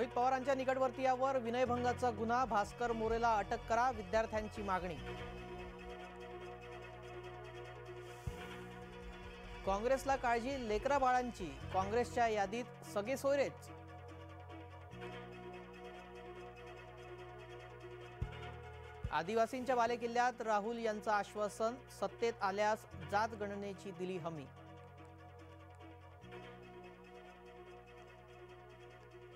रोहित पवारांच्या निकटवर्तीयावर विनयभंगाचा गुन्हा, भास्कर मोरेला अटक करा, विद्यार्थ्यांची मागणी। काँग्रेसला काळजी लेकरा बाळांची, काँग्रेसच्या यादीत सगळे सोयरेच। आदिवासींच्या बालेकिल्ल्यात राहुल यांचं आश्वासन, सत्तेत आल्यास जात गणनेची दिली हमी।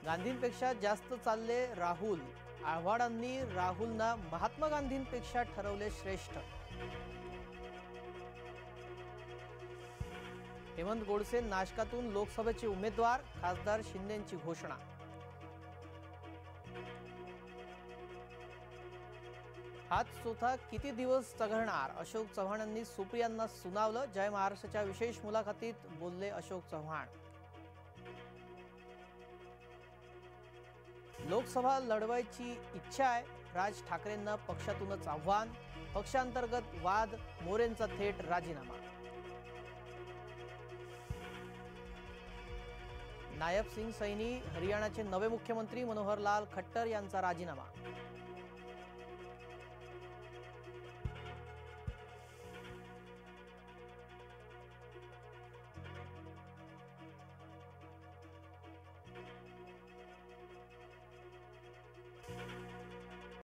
गांधींपेक्षा जास्त चालले राहुल, आव्हाडांनी राहुलना महात्मा गांधींपेक्षा ठरवले श्रेष्ठ। हेमंत गोडसे नाशकातून लोकसभेचे उमेदवार, खासदार शिंदेंची घोषणा। हात चोथा किती दिवस चघळणार, अशोक चव्हाणांनी सुप्रियांना सुनावलं। जय महाराष्ट्राच्या विशेष मुलाखतीत बोलले अशोक चव्हाण। लोकसभा लढवायची इच्छा आहे, राज ठाकरेंना पक्षातूनच आव्हान। पक्षांतर्गत वाद, मोरेंचा थेट राजीनामा। नायब सिंग सैनी हरियाणाचे नवे मुख्यमंत्री, मनोहर लाल खट्टर यांचा राजीनामा।